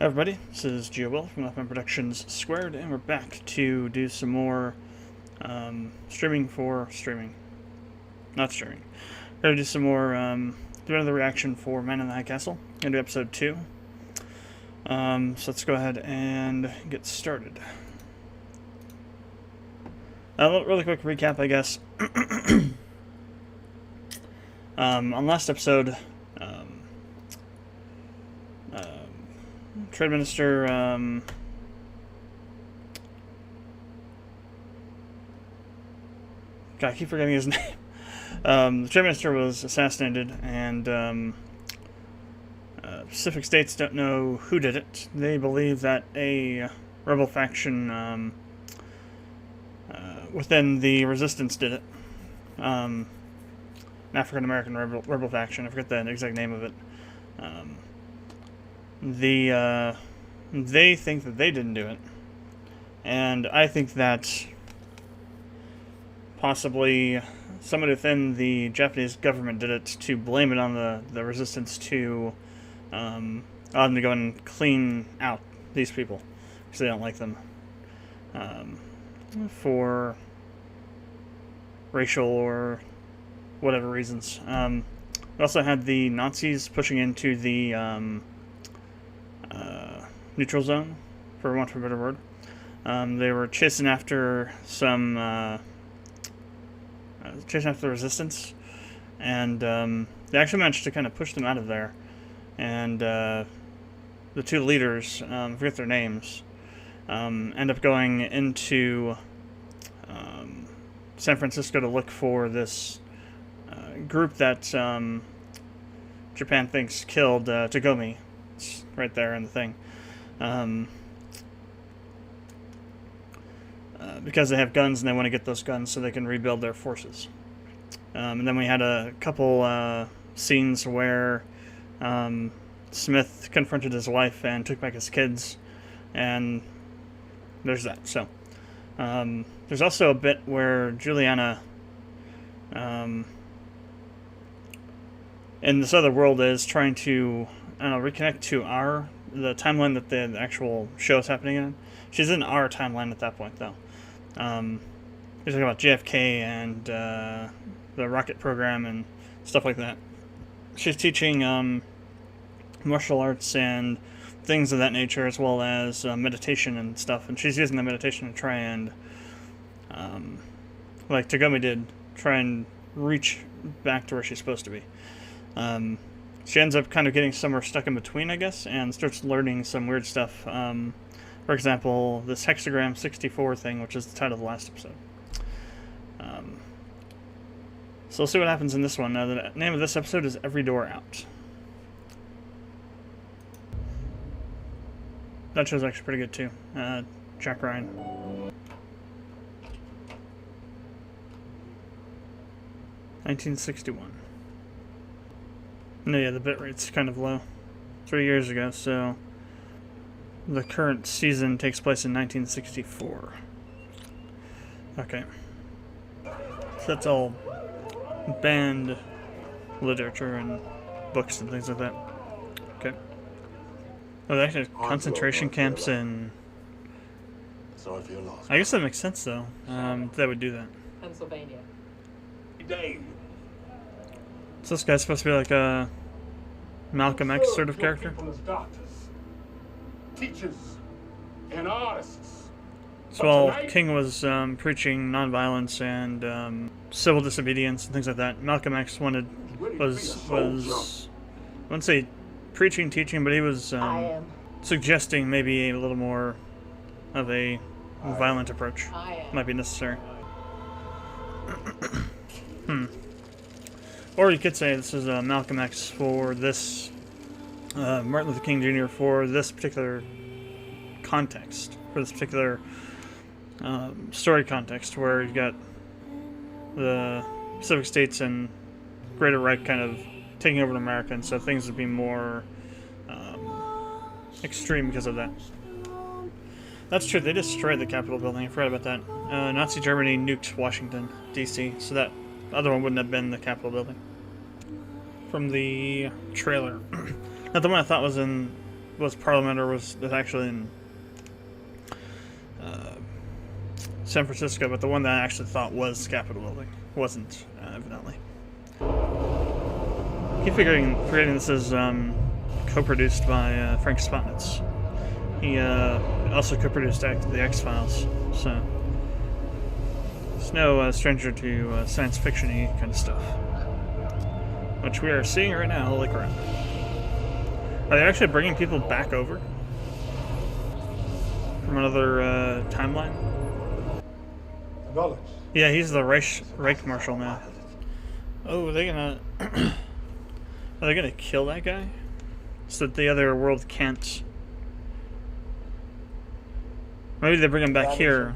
everybody, this is GeoWill from Left Productions Squared, and we're back to do some more streaming. Not streaming. We're going to do some more, do another reaction for Man in the High Castle. Going to do episode 2. So let's go ahead and get started. Really quick recap, I guess. On last episode, Trade Minister, God, I keep forgetting his name. The Trade Minister was assassinated, and Pacific States don't know who did it. They believe that a rebel faction within the Resistance did it. An African-American rebel faction. I forget the exact name of it. They think that they didn't do it, and I think that possibly somebody within the Japanese government did it to blame it on the resistance to allow them to go and clean out these people because they don't like them for racial or whatever reasons. We also had the Nazis pushing into the neutral zone, for want of a better word. They were chasing after the resistance, and they actually managed to kind of push them out of there. And the two leaders, I forget their names, end up going into San Francisco to look for this group that Japan thinks killed Tagomi. It's right there in the thing. Because they have guns and they want to get those guns so they can rebuild their forces. And then we had a couple scenes where Smith confronted his wife and took back his kids, and there's that. So there's also a bit where Juliana in this other world is trying to, I don't know, reconnect to the timeline that the actual show is happening in. She's in our timeline at that point, though. We're talking about JFK and the rocket program and stuff like that. She's teaching martial arts and things of that nature, as well as meditation and stuff. And she's using the meditation to try and, like Tagomi did, try and reach back to where she's supposed to be. She ends up kind of getting somewhere stuck in between, I guess, and starts learning some weird stuff. For example, this hexagram 64 thing, which is the title of the last episode. So we'll see what happens in this one. The name of this episode is Every Door Out. That show's actually pretty good, too. Jack Ryan. (1961). No, yeah, the bitrate's kind of low. 3 years ago, so the current season takes place in 1964. Okay. So that's all banned literature and books and things like that. Okay. Oh, they actually have concentration camps in... Sorry for your loss. I guess that makes sense, though. They would do that. Pennsylvania. Dave. So this guy's supposed to be like a Malcolm X sort of character? People as doctors, teachers, and artists. So while King was preaching nonviolence and civil disobedience and things like that, Malcolm X was I wouldn't say preaching, teaching, but he was suggesting maybe a little more of a violent approach might be necessary. Or you could say this is Malcolm X for this, Martin Luther King Jr. for this particular context, for this particular story context, where you've got the Pacific States and Greater Reich kind of taking over America, and so things would be more extreme because of that. That's true, they destroyed the Capitol building, I forgot about that. Nazi Germany nuked Washington, D.C., so that other one wouldn't have been the Capitol building. From the trailer. Not the one I thought was in was Parliament or was actually in San Francisco, but the one that I actually thought was Capitol building wasn't, evidently. I keep forgetting this is co-produced by Frank Spotnitz. He also co-produced the X-Files, so it's no stranger to science fiction-y kind of stuff, which we are seeing right now. Holy crap! Are they actually bringing people back over from another timeline? Knowledge. Yeah, he's the Reich Marshal now. Oh, are they gonna are they gonna kill that guy so that the other world can't? Maybe they bring him back here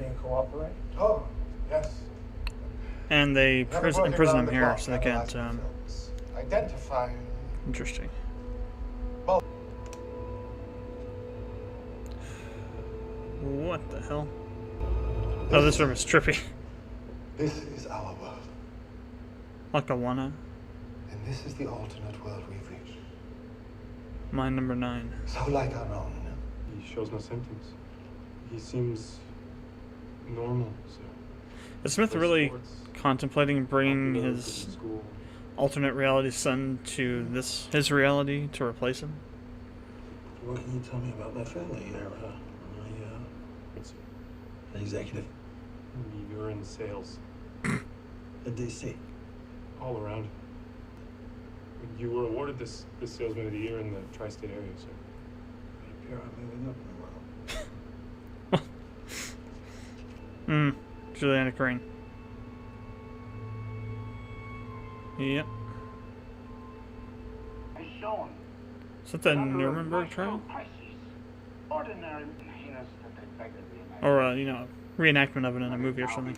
Oh, yes. and they imprison him here so they can't. Identify. Interesting. What the hell? Oh, this room is trippy. This is our world. Lackawanna. And this is the alternate world we've reached. Mine number 9. So like our own. He shows no symptoms. He seems normal, sir. Is Smith really contemplating bringing Popular, his good in school. alternate reality son to his reality to replace him? What can you tell me about my family here? What's An executive You're in sales. at DC. All around. You were awarded this Salesman of the Year in the tri-state area, sir. It appear I'm moving up in the world. Juliana Crane. Yep. Is that the Nuremberg trial? Ordinary heinous that they beg of the Or, reenactment of it in a movie or something.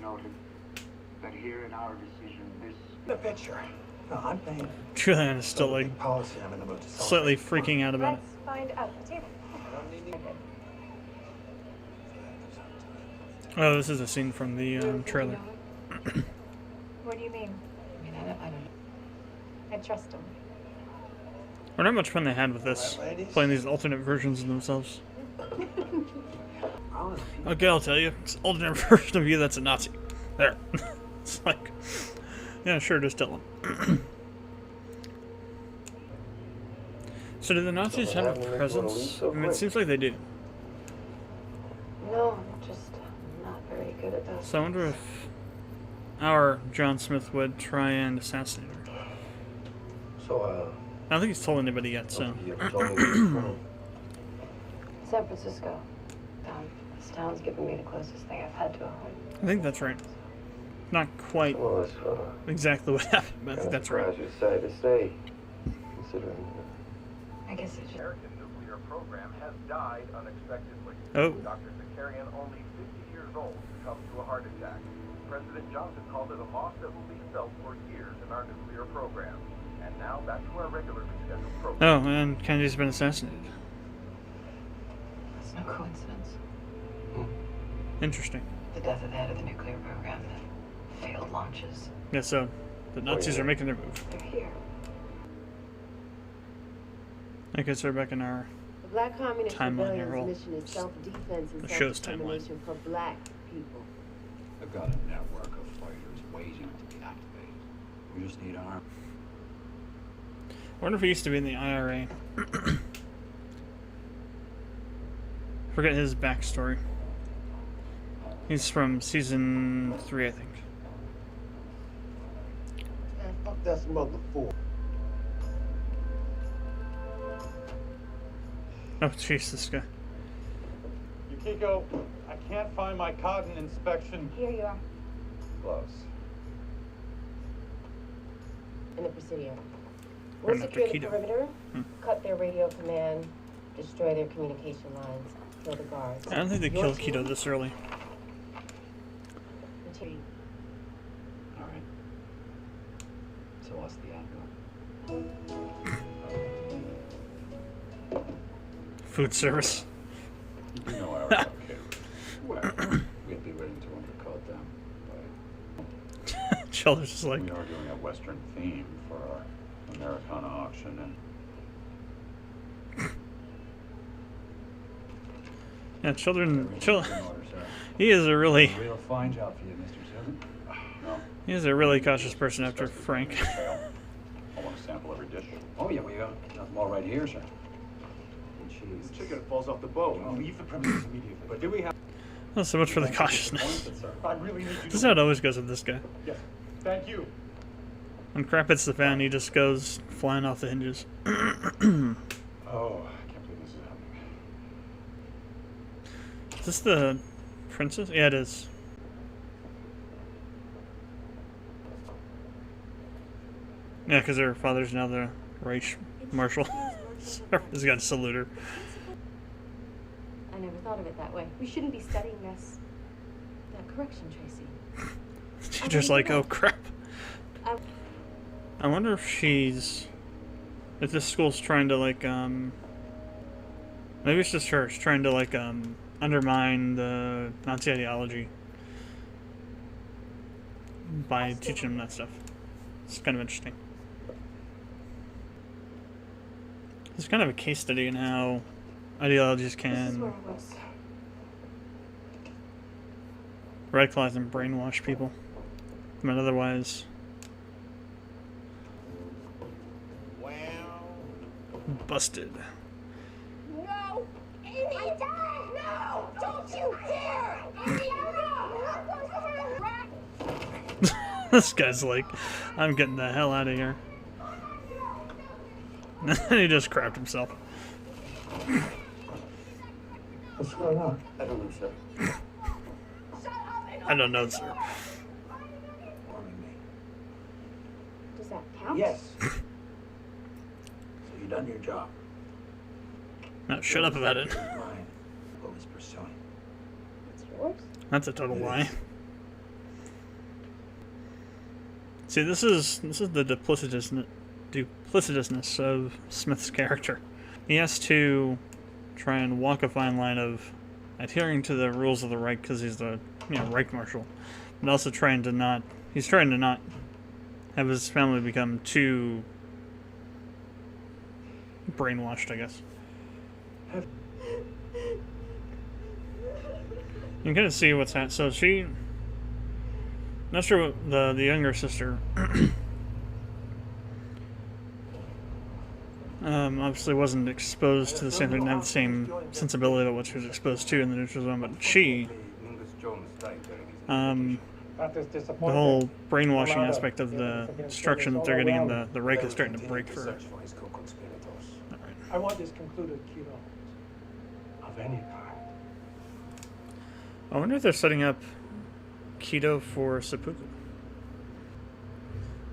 That here in our decision, this The picture. No, I'm paying. Juliana is still, like, Policy I'm in the mood to sell. slightly freaking out about it. Let's find out the table. Oh, this is a scene from the trailer. What do you mean? I mean, I don't know. I trust him. I wonder how much fun they had with this, playing these alternate versions of themselves. Okay, I'll tell you. It's an alternate version of you that's a Nazi. There. It's like, yeah, sure, just tell them. So do the Nazis have a presence? I mean, it seems like they do. No, I'm just not very good at those. So I wonder if our John Smith would try and assassinate her. So, I don't think he's told anybody yet, so. you told me where you're from. San Francisco. This town's given me the closest thing I've had to a home. I think that's right. Not quite Well, it's exactly what happened, but I think that's right. as you say to say, considering. I guess it should. American nuclear program has died unexpectedly. Oh. Dr. Zakarian, only 50 years old, succumbed to a heart attack. President Johnson called it a loss that will be felt for years in our nuclear program. And now back to our regularly scheduled program. Oh, and Kennedy's been assassinated. It's no coincidence. Interesting. The death of the head of the nuclear program, the failed launches. Yeah, so the Nazis are making their move. They're here. I guess they're back in our The Black Communist timeline here. Rebellion's Well, mission is self-defense and the show's self-determination for black people. I've got a network of fighters waiting to be activated. We just need arms. I wonder if he used to be in the IRA. Forget his backstory. He's from season 3, I think. Man, fuck that mother fool. Oh, jeez, this guy. Yukiko, I can't find my cotton inspection Here you are. gloves. In the Presidio. Or We'll not secure the Taquito. perimeter, cut their radio command, destroy their communication lines, kill the guards. I don't think they Your killed team? Keto this early. Material. All right. So what's the angle? Food service. You know our caterers. Well, we'd be willing to undercut them. But Sheldon's just like, we are doing a Western theme for our Americana auction, and Yeah, children. Everything's in order, sir. He is a really. A real fine job for you, Mr. Susan. No. He is a really cautious person after Frank. I want to sample every dish. Oh, yeah, we got them all right here, sir. This chicken falls off the bone. I'll leave the premises immediately. But do we have... Well, so much for the cautiousness. I really need you This is how it always goes with this guy. Yes. Thank you. When crap hits the fan, he just goes flying off the hinges. Oh, I can't believe this is happening. Is this the princess? Yeah, it is. Yeah, because her father's now the Reich Marshal. He's got to salute her. I never thought of it that way. We shouldn't be studying this. That correction, Tracy. She's just like, oh crap. I I wonder if she's... If this school's trying to, like, maybe it's just her. It's trying to, like, undermine the Nazi ideology by teaching them that stuff. It's kind of interesting. It's kind of a case study in how ideologies This is can where I was. radicalize and brainwash people. But otherwise... busted. No! Amy! No! Don't you dare! Amy, no! This guy's like, I'm getting the hell out of here. And he just crapped himself. What's going on? I don't know, sir. I don't know, sir. Does that count? Yes. So you done your job. Now shut up about it. Mine. What was pursuing? It's yours? That's a total lie. See, this is the duplicitousness of Smith's character. He has to try and walk a fine line of adhering to the rules of the Reich because he's the Reich Marshal, but also trying to not have his family become too brainwashed, I guess. You can kind of see what's happening. So she, not sure what the younger sister, obviously wasn't exposed to the same, didn't have the same sensibility that what she was exposed to in the neutral zone, but she, the whole brainwashing aspect of the instruction that they're getting in the Reich is starting to break for her. I want this concluded, Kilo. Of any kind. I wonder if they're setting up keto for seppuku.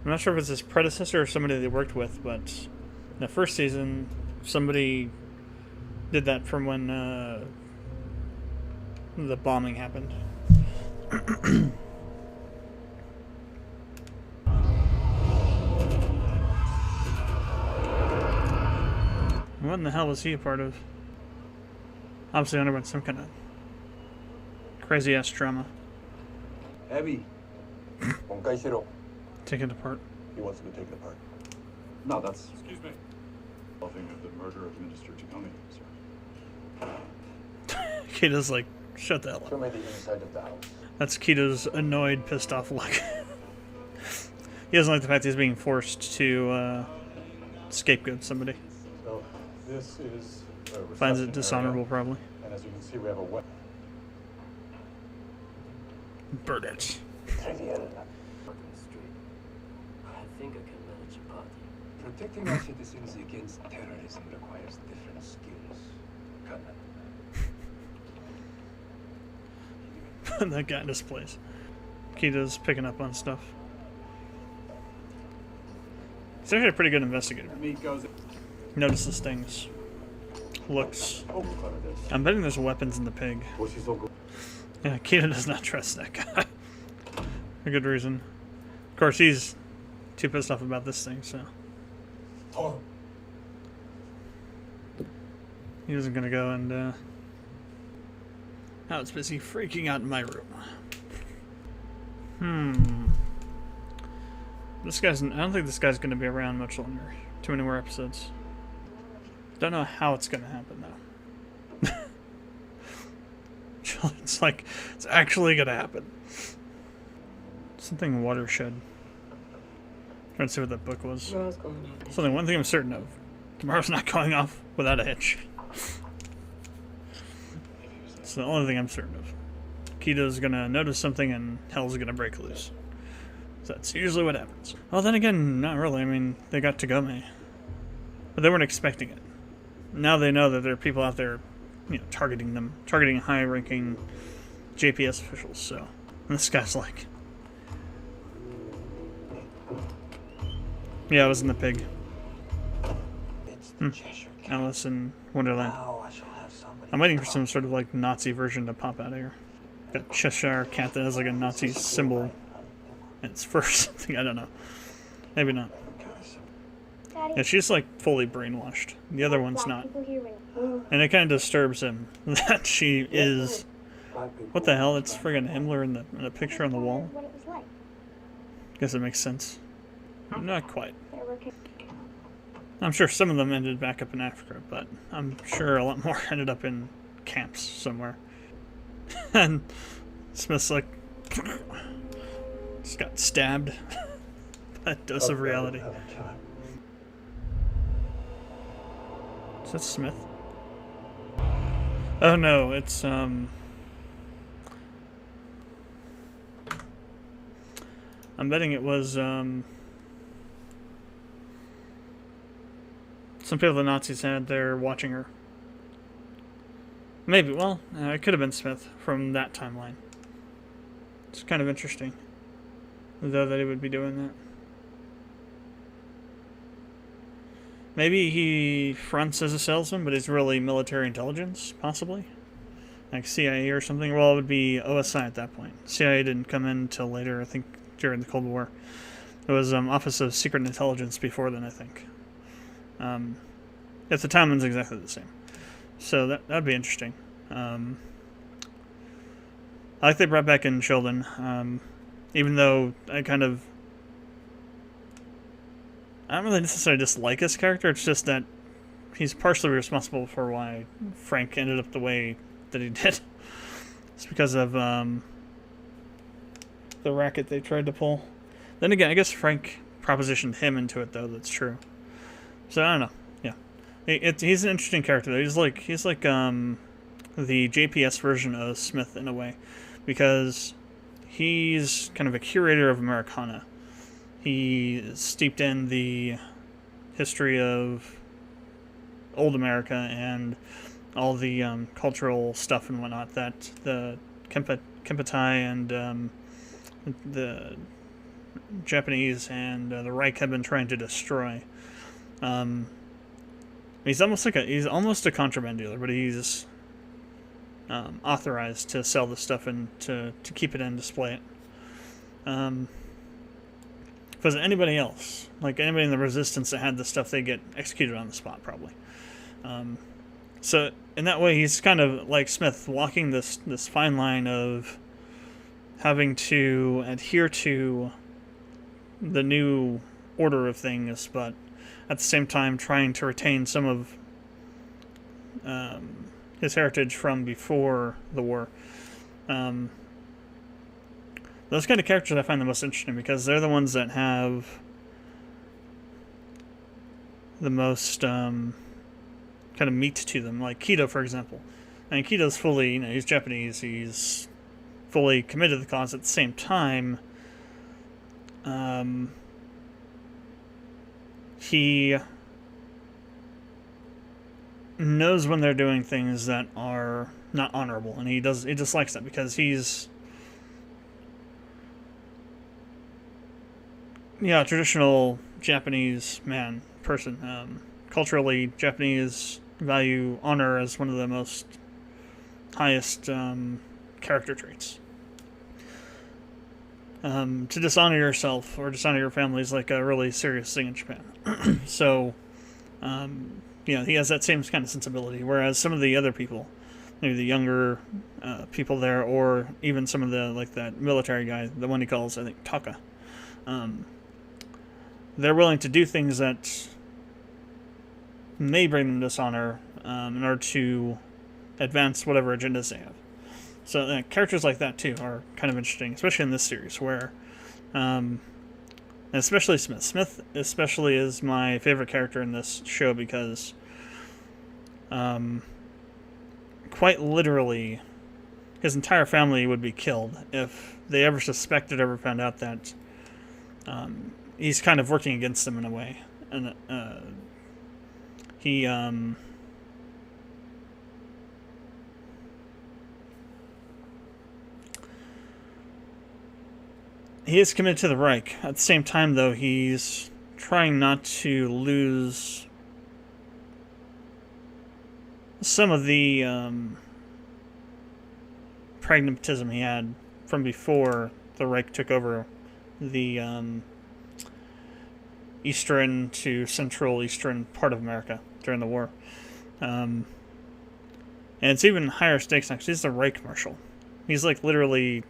I'm not sure if it's his predecessor or somebody they worked with, but in the first season, somebody did that from when the bombing happened. What in the hell was he a part of? Obviously underwent some kind of crazy ass drama. Abby. Taken apart. He wants to be taken apart. No, that's... Excuse me. Nothing of the murder of Minister Tagomi, sir. Keto's like, shut the hell Show up. me the inside of the house. That's Keto's annoyed, pissed off look. He doesn't like the fact he's being forced to scapegoat somebody. So, this is a Finds it reception dishonorable, area. probably. And as you can see, we have a weapon. Burn it. Trivial. I think I can manage a party. Protecting our citizens against terrorism requires different skills. Colonel. Put that guy in his place. Keto's picking up on stuff. He's actually a pretty good investigator. Meat goes... Notices things. Looks. I'm betting there's weapons in the pig. Yeah, Keto does not trust that guy. For good reason. Of course, he's too pissed off about this thing, so. He isn't gonna go and, I was busy freaking out in my room. This guy's, I don't think this guy's gonna be around much longer. Too many more episodes. Don't know how it's gonna happen, though. It's like, it's actually gonna happen. Something Watershed. Trying to see what that book was. Rose going on. Something, one thing I'm certain of. Tomorrow's not going off without a hitch. It's the only thing I'm certain of. Keto's gonna notice something and hell's gonna break loose. So that's usually what happens. Well, then again, not really. I mean, they got Tagome. But they weren't expecting it. Now they know that there are people out there, you know, targeting them. Targeting high-ranking JPS officials, so... And this guy's like... Yeah, I was in the pig. Alice in Wonderland. I'm waiting for some sort of, like, Nazi version to pop out of here. Got Cheshire Cat that has, like, a Nazi symbol in its fur or something. I don't know. Maybe not. Yeah, she's, like, fully brainwashed. The other one's not. And it kind of disturbs him that she is... What the hell? It's friggin' Himmler in the picture on the wall. Guess it makes sense. Not quite. I'm sure some of them ended back up in Africa, but I'm sure a lot more ended up in camps somewhere. And Smith's like... just got stabbed. By a dose of reality. Is that Smith? Oh no, it's I'm betting it was some people the Nazis had there watching her. Maybe, well, it could have been Smith from that timeline. It's kind of interesting, though, that he would be doing that. Maybe he fronts as a salesman, but he's really military intelligence, possibly? Like CIA or something? Well, it would be OSI at that point. CIA didn't come in until later, I think, during the Cold War. It was Office of Secret Intelligence before then, I think. If the timeline's exactly the same. So that'd be interesting. I like they brought back in Sheldon, even though I don't really necessarily dislike his character. It's just that he's partially responsible for why Frank ended up the way that he did. It's because of the racket they tried to pull. Then again, I guess Frank propositioned him into it, though. That's true. So I don't know. Yeah, he's an interesting character, though. He's like the JPS version of Smith in a way, because he's kind of a curator of Americana. He is steeped in the history of old America and all the cultural stuff and whatnot that the Kempeitai and the Japanese and the Reich have been trying to destroy. He's almost a contraband dealer, but he's authorized to sell the stuff and to keep it and display it. If it was anybody else, like anybody in the Resistance that had the stuff, they get executed on the spot, probably. So in that way, he's kind of like Smith, walking this fine line of having to adhere to the new order of things, but at the same time trying to retain some of his heritage from before the war. Those kind of characters I find the most interesting because they're the ones that have the most kind of meat to them. Like Keto, for example. I mean, Keto's fully, he's Japanese. He's fully committed to the cause. At the same time, he knows when they're doing things that are not honorable, and he dislikes that because he's a traditional Japanese person. Culturally, Japanese value honor as one of the most highest character traits. To dishonor yourself or dishonor your family is like a really serious thing in Japan. So, he has that same kind of sensibility. Whereas some of the other people, maybe the younger people there, or even some of the, like that military guy, the one he calls, I think, Taka, they're willing to do things that may bring them dishonor in order to advance whatever agendas they have. So characters like that too are kind of interesting, especially in this series where, and especially Smith. Smith especially is my favorite character in this show because, quite literally, his entire family would be killed if they ever suspected, ever found out that he's kind of working against them in a way, and he is committed to the Reich. At the same time, though, he's trying not to lose some of the pragmatism he had from before the Reich took over the eastern to central eastern part of America during the war. And it's even higher stakes now because he's the Reich Marshal. He's like literally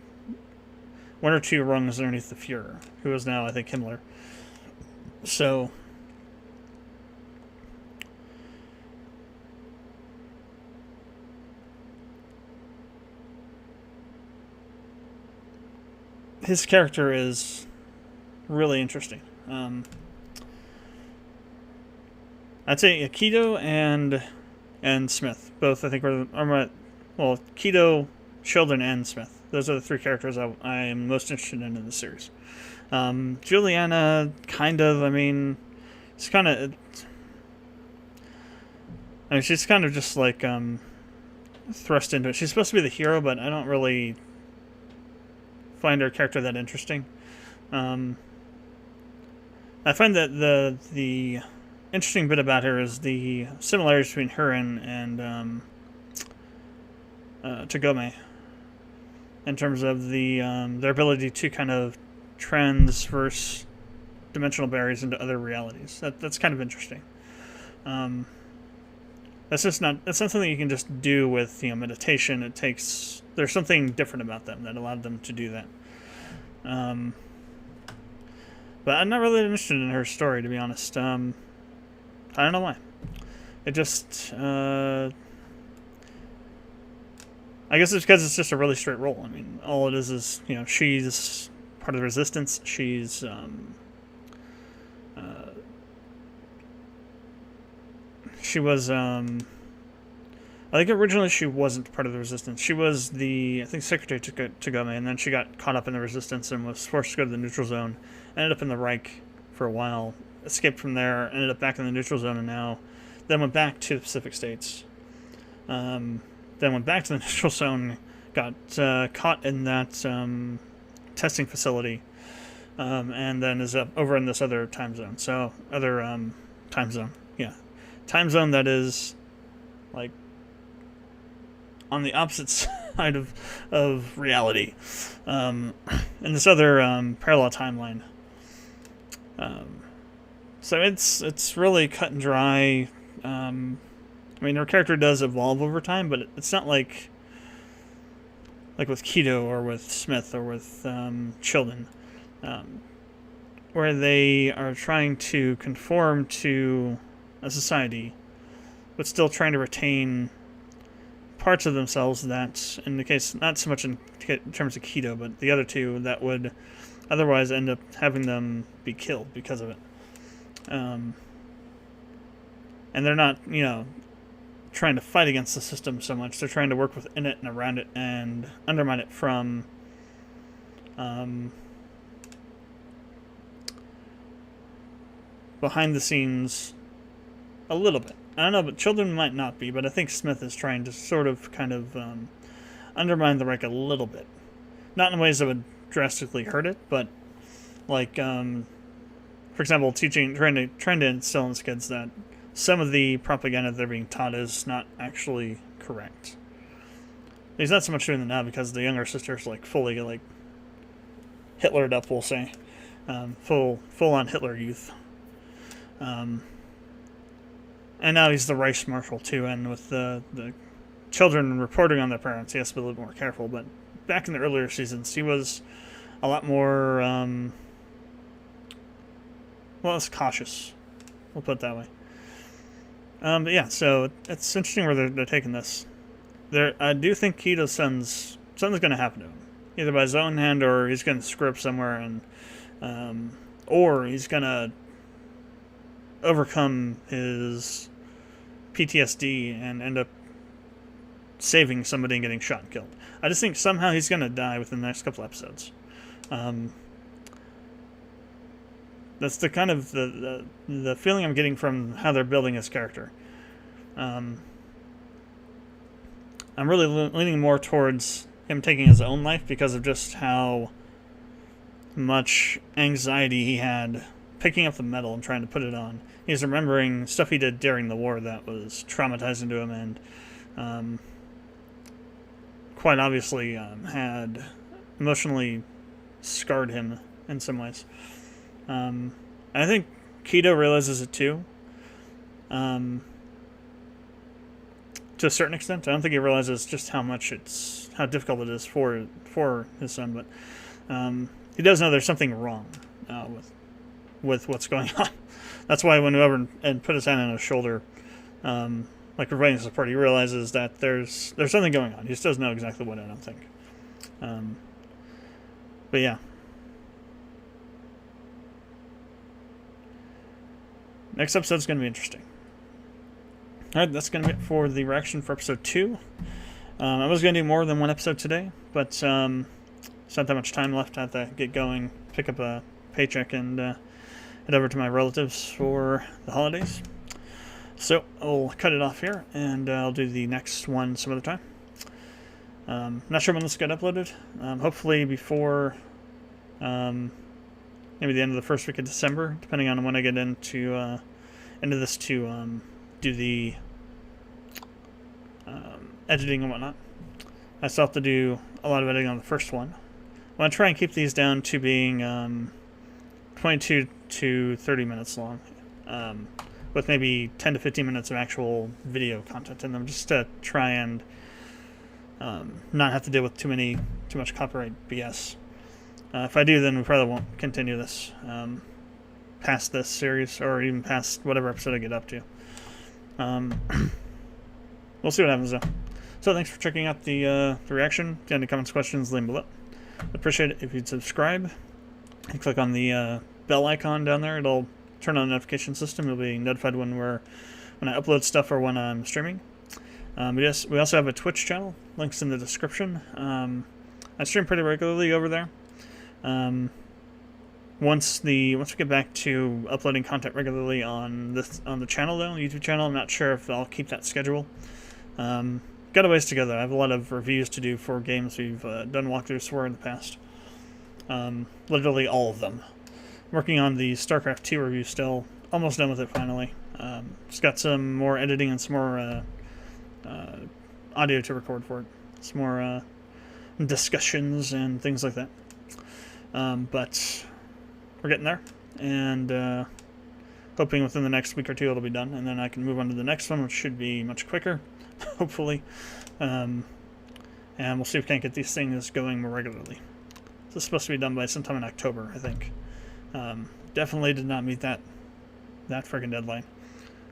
one or two rungs underneath the Fuhrer, who is now, I think, Himmler. So his character is really interesting. I'd say Keto and Smith both. I think are well, Keto, Sheldon, and Smith. Those are the three characters I am most interested in the series. Juliana, kind of. I mean, it's kind of. I mean, she's kind of just like thrust into it. She's supposed to be the hero, but I don't really find her character that interesting. I find that the interesting bit about her is the similarities between her and Tagome, in terms of their ability to kind of transverse dimensional barriers into other realities. That's kind of interesting. That's not something you can just do with meditation. There's something different about them that allowed them to do that. But I'm not really interested in her story, to be honest. I don't know why. It just I guess it's because it's just a really straight role. I mean, all it is she's part of the resistance. She's she was I think originally she wasn't part of the resistance. She was I think secretary to Tagome, and then she got caught up in the resistance and was forced to go to the neutral zone. Ended up in the Reich for a while. Escaped from there. Ended up back in the neutral zone, and then went back to the Pacific States. Then went back to the neutral zone, got caught in that testing facility, and then is up over in this other time zone. So time zone that is like on the opposite side of reality, in this other parallel timeline. So it's really cut and dry. I mean, her character does evolve over time, but it's not like with Keto or with Smith or with Sheldon, where they are trying to conform to a society, but still trying to retain parts of themselves that, in the case, not so much in terms of Keto, but the other two, that would otherwise end up having them be killed because of it. And they're not, trying to fight against the system so much. They're trying to work within it and around it and undermine it from behind the scenes a little bit. I don't know, but Children might not be, but I think Smith is trying to sort of kind of undermine the Reich a little bit. Not in ways that would drastically hurt it, but like, for example, trying to instill in the kids that some of the propaganda they're being taught is not actually correct. He's not so much doing that now because the younger sister's like fully like Hitlered up, we'll say, full on Hitler youth. And now he's the Reich Marshal too, and with the children reporting on their parents, he has to be a little more careful. But back in the earlier seasons, he was a lot more less cautious. We'll put it that way. But yeah, so it's interesting where they're taking this. I do think Keto's son's something's going to happen to him, either by his own hand or he's going to screw up somewhere, and or he's going to overcome his PTSD and end up saving somebody and getting shot and killed. I just think somehow he's going to die within the next couple episodes. That's the kind of the feeling I'm getting from how they're building his character. I'm really leaning more towards him taking his own life because of just how much anxiety he had picking up the medal and trying to put it on. He's remembering stuff he did during the war that was traumatizing to him, and quite obviously had emotionally scarred him in some ways. I think Keto realizes it too, to a certain extent. I don't think he realizes just how difficult it is for his son, but he does know there's something wrong with what's going on. That's why when he went over and put his hand on his shoulder, like providing support, he realizes that there's something going on. He just doesn't know exactly what, I don't think. But yeah. Next episode's going to be interesting. Alright, that's going to be it for the reaction for episode 2. I was going to do more than one episode today, but it's not that much time left. I have to get going, pick up a paycheck, and head over to my relatives for the holidays. So I'll cut it off here, and I'll do the next one some other time. Not sure when this got uploaded. Hopefully before maybe the end of the first week of December, depending on when I get into this to do the editing and whatnot. I still have to do a lot of editing on the first one. I want to try and keep these down to being 22 to 30 minutes long, with maybe 10 to 15 minutes of actual video content in them, just to try and not have to deal with too much copyright BS. If I do, then we probably won't continue this past this series, or even past whatever episode I get up to. We'll see what happens though. So thanks for checking out the reaction. If you have any comments, questions, leave them below. I'd appreciate it if you'd subscribe and click on the bell icon down there. It'll turn on the notification system. You'll be notified when I upload stuff or when I'm streaming. We also have a Twitch channel. Links in the description. I stream pretty regularly over there. Once we get back to uploading content regularly on the channel though, the YouTube channel, I'm not sure if I'll keep that schedule. Got a ways to go though. I have a lot of reviews to do for games we've done walkthroughs for in the past. Literally all of them. Working on the StarCraft 2 review still. Almost done with it finally. Just got some more editing and some more audio to record for it. Some more discussions and things like that. But we're getting there, and hoping within the next week or two it'll be done, and then I can move on to the next one, which should be much quicker, hopefully. And we'll see if we can't get these things going more regularly. This is supposed to be done by sometime in October, I think. Definitely did not meet that friggin' deadline.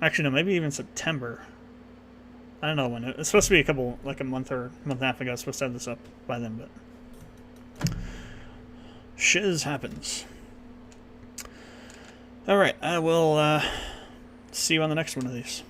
Actually, no, maybe even September. I don't know when. It's supposed to be a month or month and a half ago. I was supposed to have this up by then, but shiz happens. Alright, I will see you on the next one of these.